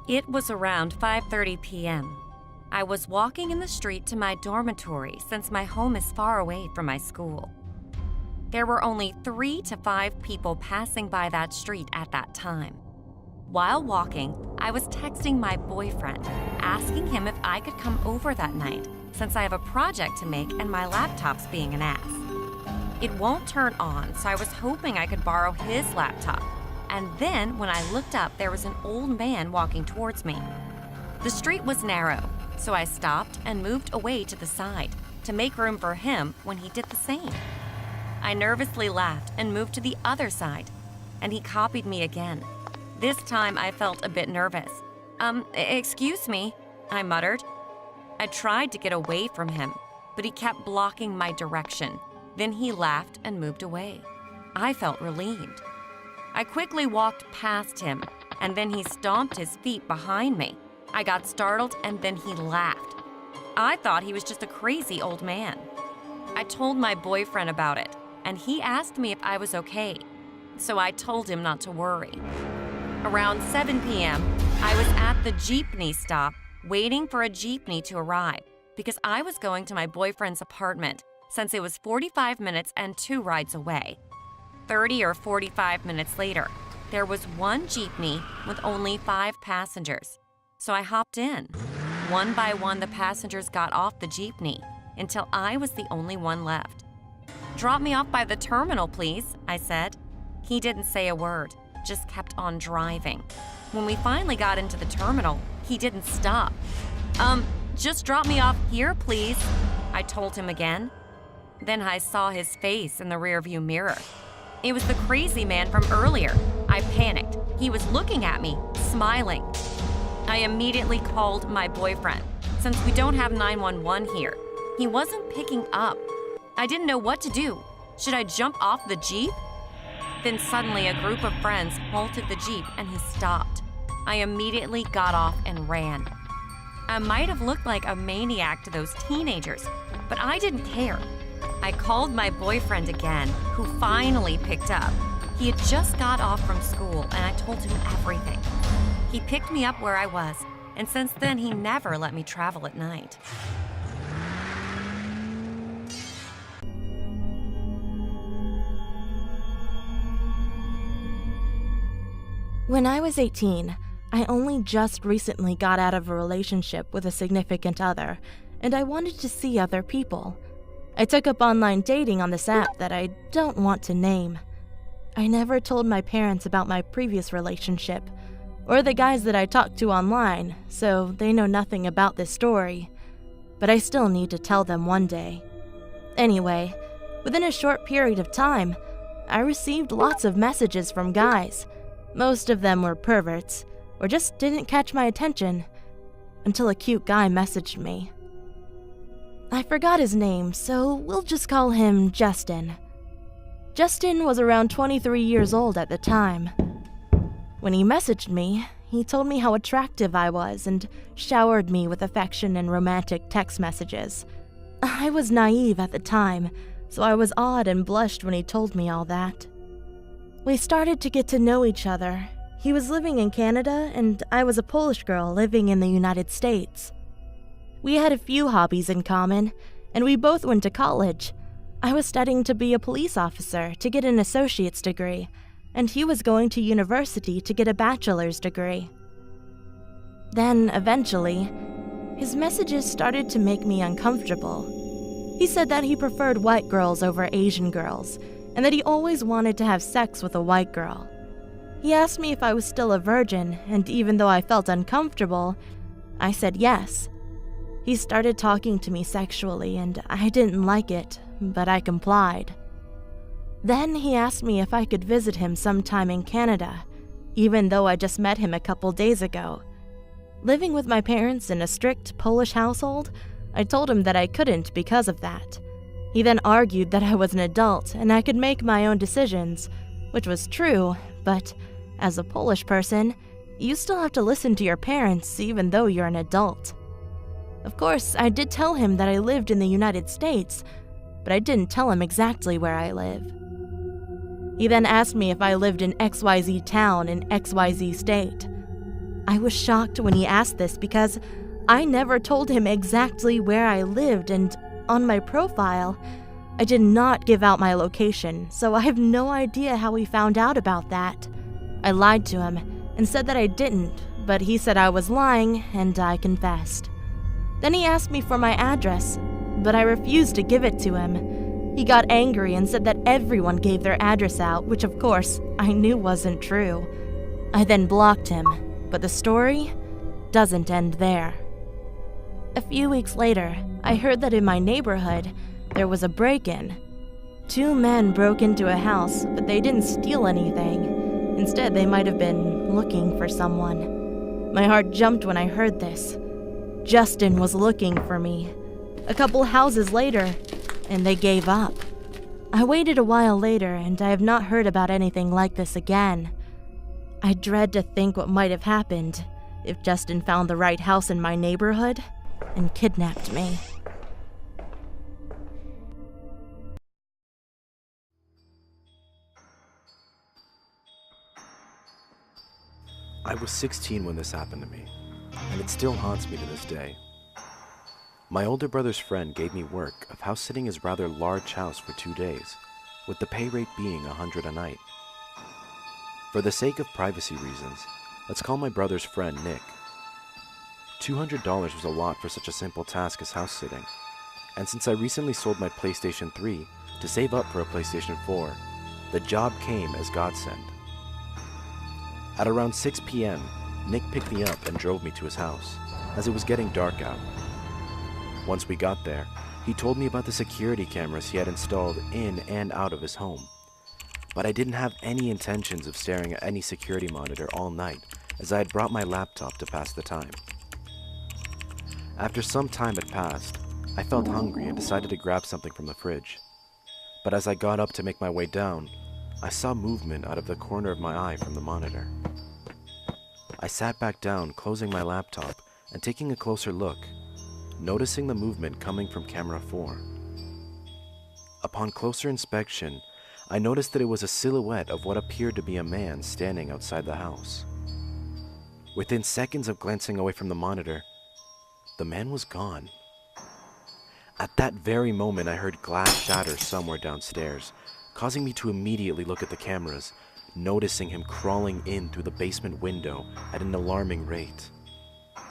It was around 5:30 p.m. I was walking in the street to my dormitory since my home is far away from my school. There were only 3 to 5 people passing by that street at that time. While walking, I was texting my boyfriend, asking him if I could come over that night since I have a project to make and my laptop's being an ass. It won't turn on, so I was hoping I could borrow his laptop. And then, when I looked up, there was an old man walking towards me. The street was narrow, so I stopped and moved away to the side to make room for him when he did the same. I nervously laughed and moved to the other side, and he copied me again. This time I felt a bit nervous. Excuse me, I muttered. I tried to get away from him, but he kept blocking my direction. Then he laughed and moved away. I felt relieved. I quickly walked past him, and then he stomped his feet behind me. I got startled, and then he laughed. I thought he was just a crazy old man. I told my boyfriend about it, and he asked me if I was okay, so I told him not to worry. Around 7 p.m., I was at the jeepney stop waiting for a jeepney to arrive because I was going to my boyfriend's apartment since it was 45 minutes and 2 rides away. 30 or 45 minutes later, there was one jeepney with only 5 passengers, so I hopped in. One by one, the passengers got off the jeepney until I was the only one left. "Drop me off by the terminal, please," I said. He didn't say a word, just kept on driving. When we finally got into the terminal, he didn't stop. Just drop me off here, please," I told him again. Then I saw his face in the rearview mirror. It was the crazy man from earlier. I panicked. He was looking at me, smiling. I immediately called my boyfriend, since we don't have 911 here. He wasn't picking up. I didn't know what to do. Should I jump off the Jeep? Then suddenly a group of friends halted the Jeep and he stopped. I immediately got off and ran. I might have looked like a maniac to those teenagers, but I didn't care. I called my boyfriend again, who finally picked up. He had just got off from school and I told him everything. He picked me up where I was, and since then he never let me travel at night. When I was 18, I only just recently got out of a relationship with a significant other, and I wanted to see other people. I took up online dating on this app that I don't want to name. I never told my parents about my previous relationship, or the guys that I talked to online, so they know nothing about this story. But I still need to tell them one day. Anyway, within a short period of time, I received lots of messages from guys. Most of them were perverts, or just didn't catch my attention, until a cute guy messaged me. I forgot his name, so we'll just call him Justin. Justin was around 23 years old at the time. When he messaged me, he told me how attractive I was and showered me with affection and romantic text messages. I was naive at the time, so I was awed and blushed when he told me all that. We started to get to know each other. He was living in Canada, and I was a Polish girl living in the United States. We had a few hobbies in common, and we both went to college. I was studying to be a police officer to get an associate's degree, and he was going to university to get a bachelor's degree. Then, eventually, his messages started to make me uncomfortable. He said that he preferred white girls over Asian girls, and that he always wanted to have sex with a white girl. He asked me if I was still a virgin, and even though I felt uncomfortable, I said yes. He started talking to me sexually, and I didn't like it, but I complied. Then he asked me if I could visit him sometime in Canada, even though I just met him a couple days ago. Living with my parents in a strict Polish household, I told him that I couldn't because of that. He then argued that I was an adult and I could make my own decisions, which was true, but as a Polish person, you still have to listen to your parents even though you're an adult. Of course, I did tell him that I lived in the United States, but I didn't tell him exactly where I live. He then asked me if I lived in XYZ town in XYZ state. I was shocked when he asked this because I never told him exactly where I lived, and on my profile, I did not give out my location, so I have no idea how he found out about that. I lied to him and said that I didn't, but he said I was lying, and I confessed. Then he asked me for my address, but I refused to give it to him. He got angry and said that everyone gave their address out, which of course I knew wasn't true. I then blocked him, but the story doesn't end there. A few weeks later, I heard that in my neighborhood, there was a break-in. 2 men broke into a house, but they didn't steal anything. Instead, they might have been looking for someone. My heart jumped when I heard this. Justin was looking for me. A couple houses later, and they gave up. I waited a while later, and I have not heard about anything like this again. I dread to think what might have happened if Justin found the right house in my neighborhood and kidnapped me. I was 16 when this happened to me, and it still haunts me to this day. My older brother's friend gave me work of house-sitting his rather large house for 2 days, with the pay rate being $100 a night. For the sake of privacy reasons, let's call my brother's friend Nick. $200 was a lot for such a simple task as house-sitting, and since I recently sold my PlayStation 3 to save up for a PlayStation 4, the job came as godsend. At around 6 p.m., Nick picked me up and drove me to his house, as it was getting dark out. Once we got there, he told me about the security cameras he had installed in and out of his home. But I didn't have any intentions of staring at any security monitor all night, as I had brought my laptop to pass the time. After some time had passed, I felt hungry and decided to grab something from the fridge. But as I got up to make my way down, I saw movement out of the corner of my eye from the monitor. I sat back down, closing my laptop and taking a closer look, noticing the movement coming from camera 4. Upon closer inspection, I noticed that it was a silhouette of what appeared to be a man standing outside the house. Within seconds of glancing away from the monitor, the man was gone. At that very moment, I heard glass shatter somewhere downstairs, causing me to immediately look at the cameras, noticing him crawling in through the basement window at an alarming rate.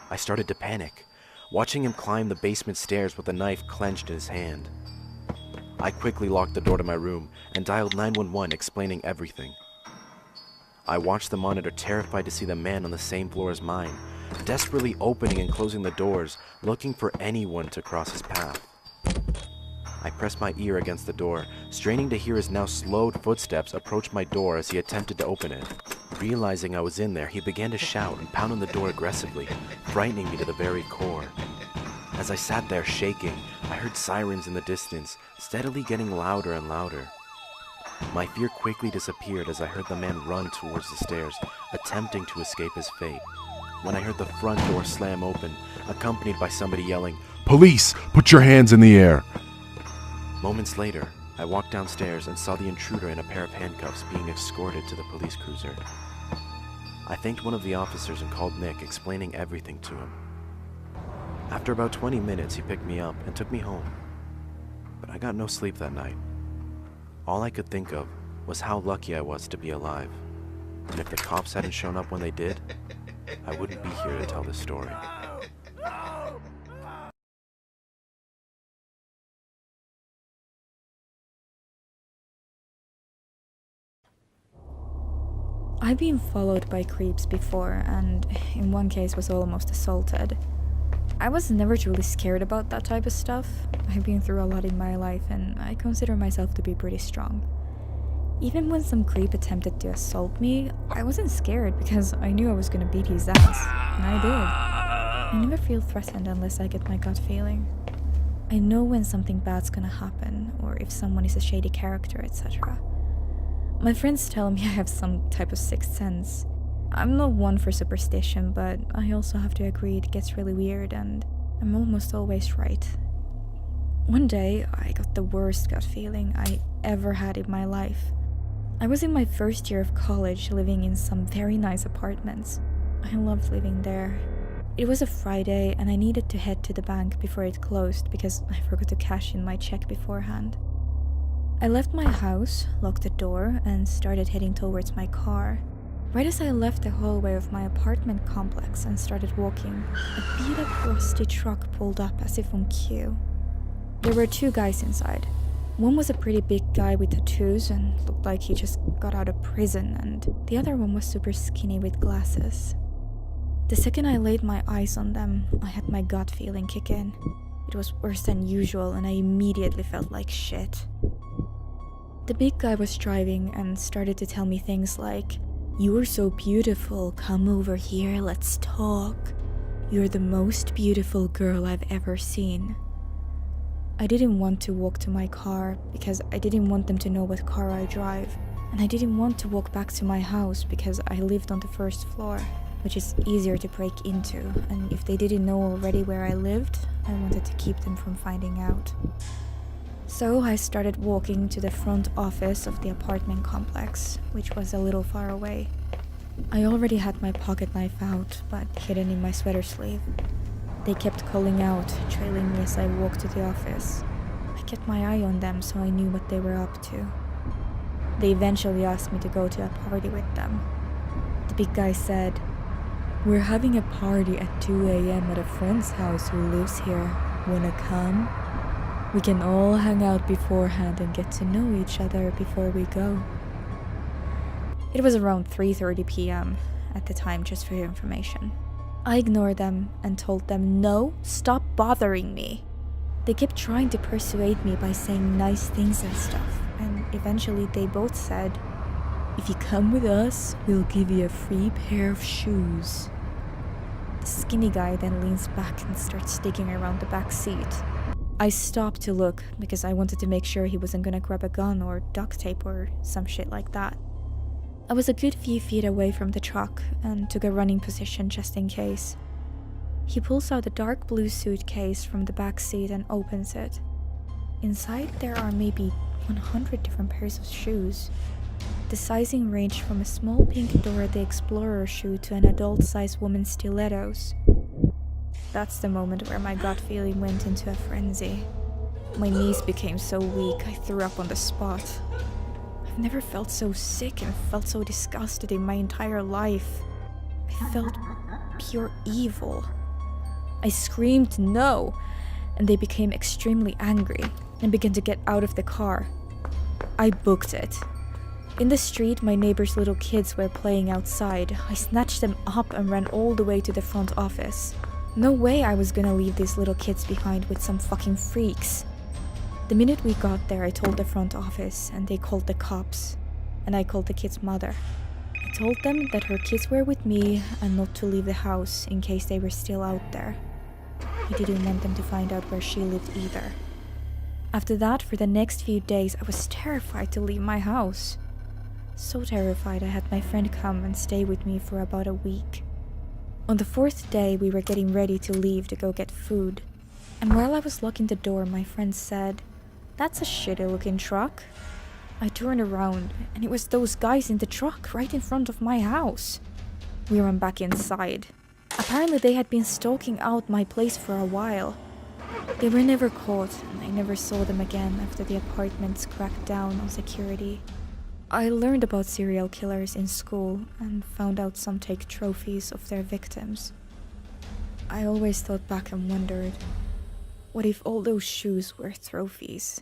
I started to panic, watching him climb the basement stairs with a knife clenched in his hand. I quickly locked the door to my room and dialed 911, explaining everything. I watched the monitor, terrified to see the man on the same floor as mine, desperately opening and closing the doors, looking for anyone to cross his path. I pressed my ear against the door, straining to hear his now slowed footsteps approach my door as he attempted to open it. Realizing I was in there, he began to shout and pound on the door aggressively, frightening me to the very core. As I sat there shaking, I heard sirens in the distance, steadily getting louder and louder. My fear quickly disappeared as I heard the man run towards the stairs, attempting to escape his fate, when I heard the front door slam open, accompanied by somebody yelling, "Police, put your hands in the air!" Moments later, I walked downstairs and saw the intruder in a pair of handcuffs being escorted to the police cruiser. I thanked one of the officers and called Nick, explaining everything to him. After about 20 minutes, he picked me up and took me home. But I got no sleep that night. All I could think of was how lucky I was to be alive. And if the cops hadn't shown up when they did, I wouldn't be here to tell this story. I've been followed by creeps before, and in one case was almost assaulted. I was never truly scared about that type of stuff. I've been through a lot in my life, and I consider myself to be pretty strong. Even when some creep attempted to assault me, I wasn't scared because I knew I was gonna beat his ass, and I did. I never feel threatened unless I get my gut feeling. I know when something bad's gonna happen, or if someone is a shady character, etc. My friends tell me I have some type of sixth sense. I'm not one for superstition, but I also have to agree it gets really weird, and I'm almost always right. One day, I got the worst gut feeling I ever had in my life. I was in my first year of college, living in some very nice apartments. I loved living there. It was a Friday and I needed to head to the bank before it closed because I forgot to cash in my check beforehand. I left my house, locked the door, and started heading towards my car. Right as I left the hallway of my apartment complex and started walking, a beat-up rusty truck pulled up as if on cue. There were two guys inside. One was a pretty big guy with tattoos and looked like he just got out of prison, and the other one was super skinny with glasses. The second I laid my eyes on them, I had my gut feeling kick in. It was worse than usual and I immediately felt like shit. The big guy was driving and started to tell me things like, "You're so beautiful, come over here, let's talk. You're the most beautiful girl I've ever seen." I didn't want to walk to my car because I didn't want them to know what car I drive, and I didn't want to walk back to my house because I lived on the first floor, which is easier to break into, and if they didn't know already where I lived, I wanted to keep them from finding out. So I started walking to the front office of the apartment complex, which was a little far away. I already had my pocket knife out, but hidden in my sweater sleeve. They kept calling out, trailing me as I walked to the office. I kept my eye on them so I knew what they were up to. They eventually asked me to go to a party with them. The big guy said, "We're having a party at 2 a.m. at a friend's house who lives here. Wanna come? We can all hang out beforehand and get to know each other before we go." It was around 3:30 p.m. at the time, just for your information. I ignored them and told them, "No, stop bothering me." They kept trying to persuade me by saying nice things and stuff, and eventually they both said, "If you come with us, we'll give you a free pair of shoes." The skinny guy then leans back and starts digging around the back seat. I stopped to look because I wanted to make sure he wasn't gonna grab a gun or duct tape or some shit like that. I was a good few feet away from the truck and took a running position just in case. He pulls out a dark blue suitcase from the back seat and opens it. Inside there are maybe 100 different pairs of shoes. The sizing ranged from a small pink Dora the Explorer shoe to an adult-sized woman's stilettos. That's the moment where my gut feeling went into a frenzy. My knees became so weak I threw up on the spot. I've never felt so sick and felt so disgusted in my entire life. I felt pure evil. I screamed no, and they became extremely angry and began to get out of the car. I booked it. In the street, my neighbor's little kids were playing outside. I snatched them up and ran all the way to the front office. No way I was gonna leave these little kids behind with some fucking freaks. The minute we got there, I told the front office, and they called the cops. And I called the kid's mother. I told them that her kids were with me and not to leave the house in case they were still out there. I didn't want them to find out where she lived either. After that, for the next few days, I was terrified to leave my house. So terrified I had my friend come and stay with me for about a week. On the 4th day, we were getting ready to leave to go get food. And while I was locking the door, my friend said, "That's a shitty looking truck." I turned around, and it was those guys in the truck right in front of my house. We ran back inside. Apparently they had been stalking out my place for a while. They were never caught, and I never saw them again after the apartments cracked down on security. I learned about serial killers in school and found out some take trophies of their victims. I always thought back and wondered, what if all those shoes were trophies?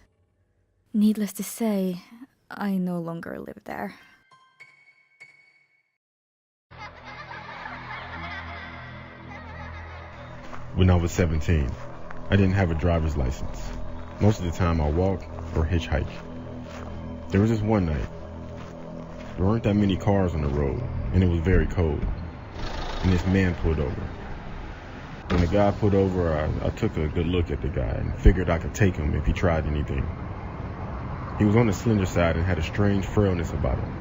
Needless to say, I no longer live there. When I was 17, I didn't have a driver's license. Most of the time I walked or hitchhiked. There was this one night. There weren't that many cars on the road, and it was very cold. And this man pulled over. When the guy pulled over, I took a good look at the guy and figured I could take him if he tried anything. He was on the slender side and had a strange frailness about him,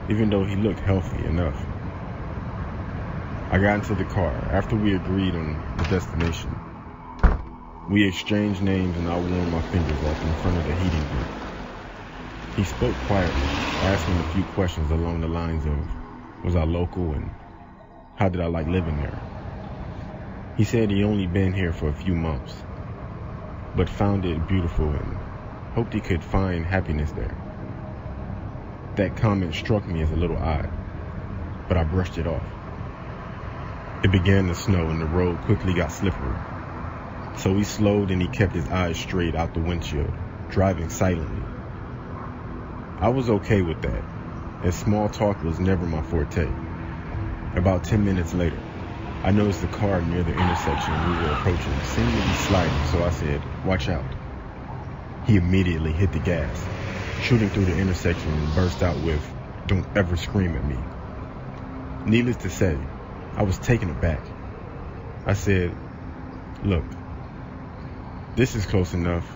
even though he looked healthy enough. I got into the car after we agreed on the destination. We exchanged names and I warmed my fingers off in front of the heating group. He spoke quietly, asking a few questions along the lines of, was I local and how did I like living there. He said he only been here for a few months, but found it beautiful and hoped he could find happiness there. That comment struck me as a little odd, but I brushed it off. It began to snow and the road quickly got slippery. So he slowed and he kept his eyes straight out the windshield, driving silently. I was okay with that, as small talk was never my forte. About 10 minutes later, I noticed the car near the intersection we were approaching seemed to be sliding, so I said, "Watch out." He immediately hit the gas, shooting through the intersection and burst out with, "Don't ever scream at me." Needless to say, I was taken aback. I said, "Look, this is close enough.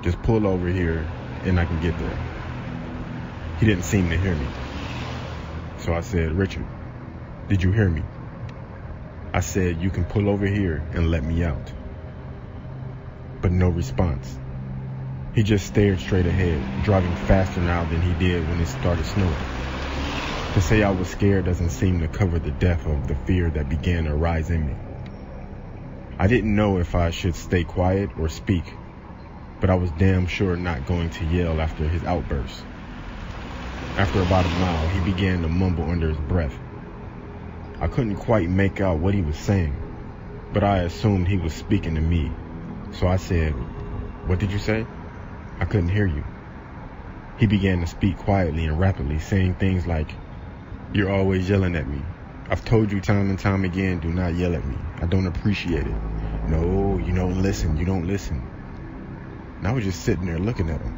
Just pull over here and I can get there." He didn't seem to hear me. So I said, "Richard, did you hear me?" I said, "You can pull over here and let me out." But no response. He just stared straight ahead, driving faster now than he did when it started snowing. To say I was scared doesn't seem to cover the depth of the fear that began to rise in me. I didn't know if I should stay quiet or speak, but I was damn sure not going to yell after his outburst. After about a mile, he began to mumble under his breath. I couldn't quite make out what he was saying, but I assumed he was speaking to me. So I said, "What did you say? I couldn't hear you." He began to speak quietly and rapidly, saying things like, "You're always yelling at me. I've told you time and time again, do not yell at me. I don't appreciate it. No, you don't listen. And I was just sitting there looking at him.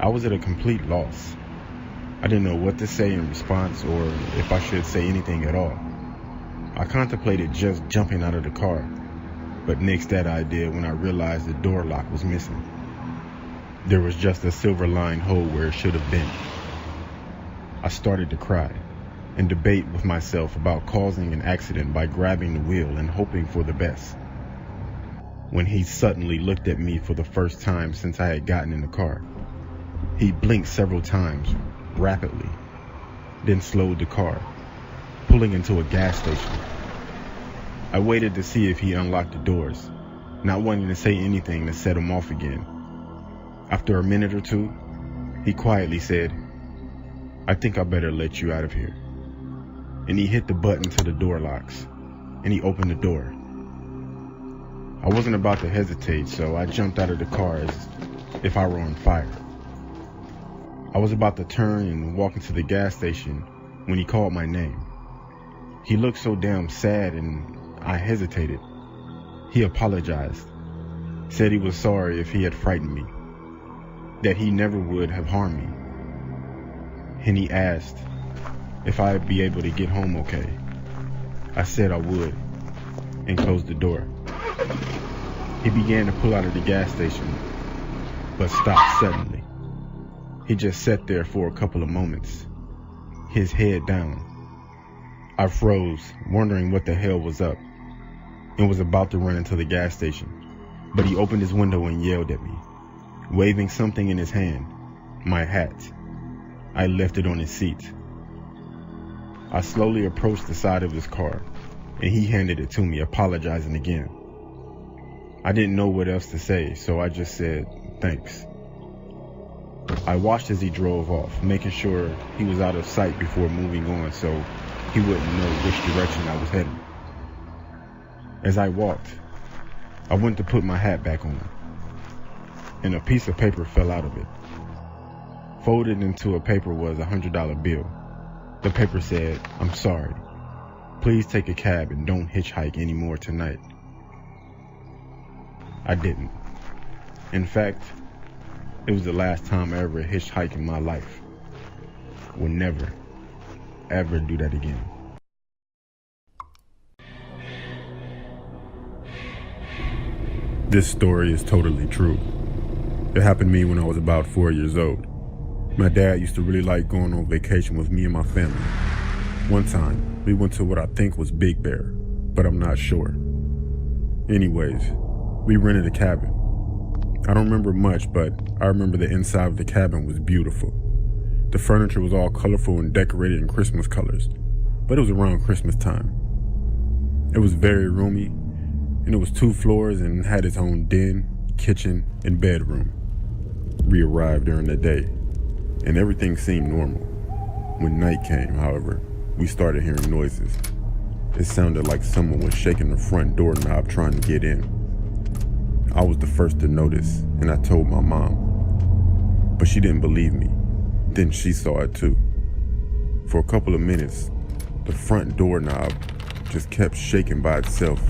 I was at a complete loss. I didn't know what to say in response or if I should say anything at all. I contemplated just jumping out of the car, but nixed that idea when I realized the door lock was missing. There was just a silver-lined hole where it should have been. I started to cry and debate with myself about causing an accident by grabbing the wheel and hoping for the best, when he suddenly looked at me for the first time since I had gotten in the car. He blinked several times, rapidly, then slowed the car, pulling into a gas station. I waited to see if he unlocked the doors, not wanting to say anything to set him off again. After a minute or two, he quietly said, "I think I better let you out of here." And he hit the button to the door locks, and he opened the door. I wasn't about to hesitate, so I jumped out of the car as if I were on fire. I was about to turn and walk into the gas station when he called my name. He looked so damn sad and I hesitated. He apologized, said he was sorry if he had frightened me, that he never would have harmed me. And he asked if I'd be able to get home okay. I said I would and closed the door. He began to pull out of the gas station, but stopped suddenly. He just sat there for a couple of moments, his head down. I froze, wondering what the hell was up, and was about to run into the gas station, but he opened his window and yelled at me, waving something in his hand, my hat. I left it on his seat. I slowly approached the side of his car, and he handed it to me, apologizing again. I didn't know what else to say, so I just said, "Thanks." I watched as he drove off, making sure he was out of sight before moving on so he wouldn't know which direction I was heading. As I walked, I went to put my hat back on, and a piece of paper fell out of it. Folded into a paper was a $100 bill. The paper said, "I'm sorry. Please take a cab and don't hitchhike anymore tonight." I didn't. In fact, it was the last time I ever hitchhiked in my life. Will never, ever do that again. This story is totally true. It happened to me when I was about 4 years old. My dad used to really like going on vacation with me and my family. One time, we went to what I think was Big Bear, but I'm not sure. Anyways, we rented a cabin. I don't remember much, but I remember the inside of the cabin was beautiful. The furniture was all colorful and decorated in Christmas colors. but it was around Christmas time. It was very roomy, and it was 2 floors and had its own den, kitchen, and bedroom. We arrived during the day, and everything seemed normal. When night came, however, we started hearing noises. It sounded like someone was shaking the front doorknob trying to get in. I was the first to notice, and I told my mom, but she didn't believe me. Then she saw it too. For a couple of minutes, the front doorknob just kept shaking by itself,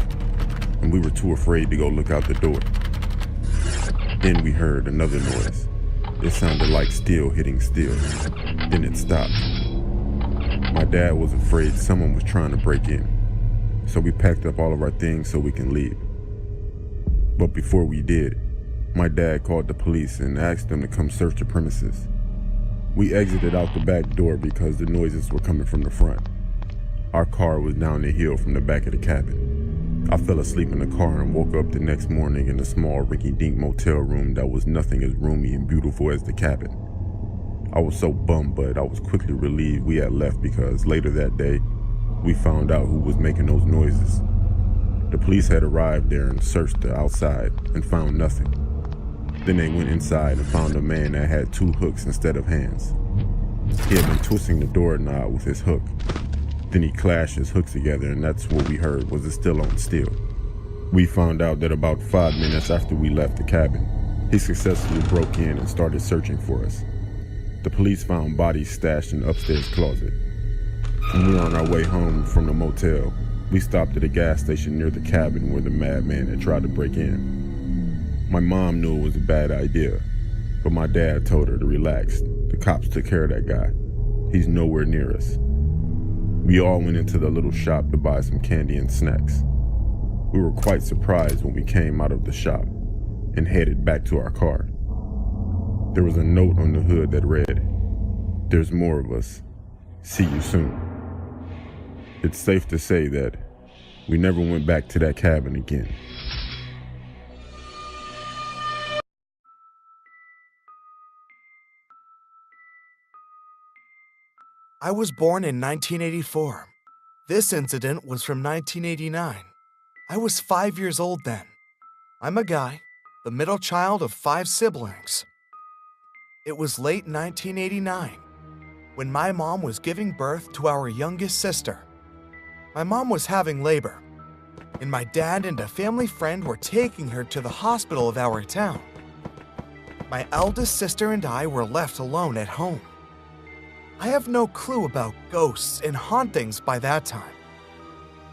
and we were too afraid to go look out the door. Then we heard another noise. It sounded like steel hitting steel. Then it stopped. My dad was afraid someone was trying to break in, so we packed up all of our things so we can leave. But before we did, my dad called the police and asked them to come search the premises. We exited out the back door because the noises were coming from the front. Our car was down the hill from the back of the cabin. I fell asleep in the car and woke up the next morning in a small rinky-dink motel room that was nothing as roomy and beautiful as the cabin. I was so bummed, but I was quickly relieved we had left because later that day, we found out who was making those noises. The police had arrived there and searched the outside and found nothing. Then they went inside and found a man that had 2 hooks instead of hands. He had been twisting the doorknob with his hook. Then he clashed his hooks together, and that's what we heard was it still on steel. We found out that about 5 minutes after we left the cabin, he successfully broke in and started searching for us. The police found bodies stashed in the upstairs closet. When we were on our way home from the motel, we stopped at a gas station near the cabin where the madman had tried to break in. My mom knew it was a bad idea, but my dad told her to relax. The cops took care of that guy. He's nowhere near us. We all went into the little shop to buy some candy and snacks. We were quite surprised when we came out of the shop and headed back to our car. There was a note on the hood that read, "There's more of us. See you soon." It's safe to say that we never went back to that cabin again. I was born in 1984. This incident was from 1989. I was 5 years old then. I'm a guy, the middle child of 5 siblings. It was late 1989 when my mom was giving birth to our youngest sister. My mom was having labor, and my dad and a family friend were taking her to the hospital of our town. My eldest sister and I were left alone at home. I have no clue about ghosts and hauntings by that time.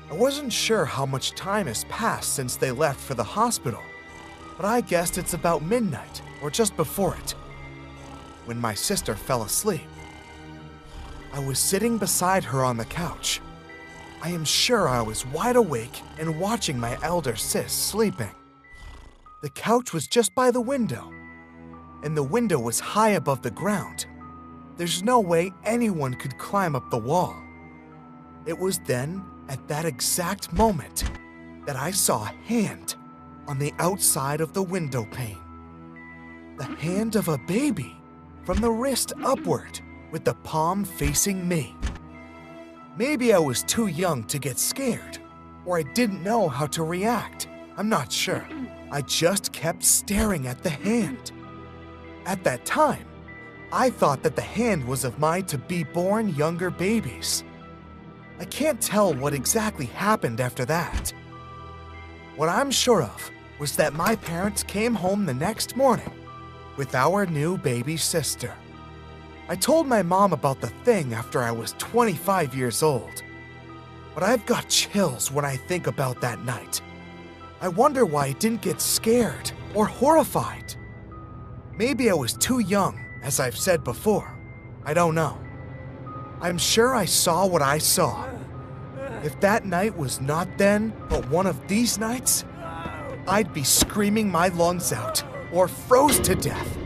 I wasn't sure how much time has passed since they left for the hospital, but I guessed it's about midnight or just before it, when my sister fell asleep. I was sitting beside her on the couch. I am sure I was wide awake and watching my elder sis sleeping. The couch was just by the window, and the window was high above the ground. There's no way anyone could climb up the wall. It was then, at that exact moment, that I saw a hand on the outside of the window pane. The hand of a baby, from the wrist upward, with the palm facing me. Maybe I was too young to get scared, or I didn't know how to react. I'm not sure. I just kept staring at the hand. At that time, I thought that the hand was of my to-be-born younger babies. I can't tell what exactly happened after that. What I'm sure of was that my parents came home the next morning with our new baby sister. I told my mom about the thing after I was 25 years old, but I've got chills when I think about that night. I wonder why I didn't get scared or horrified. Maybe I was too young, as I've said before. I don't know. I'm sure I saw what I saw. If that night was not then, but one of these nights, I'd be screaming my lungs out or froze to death.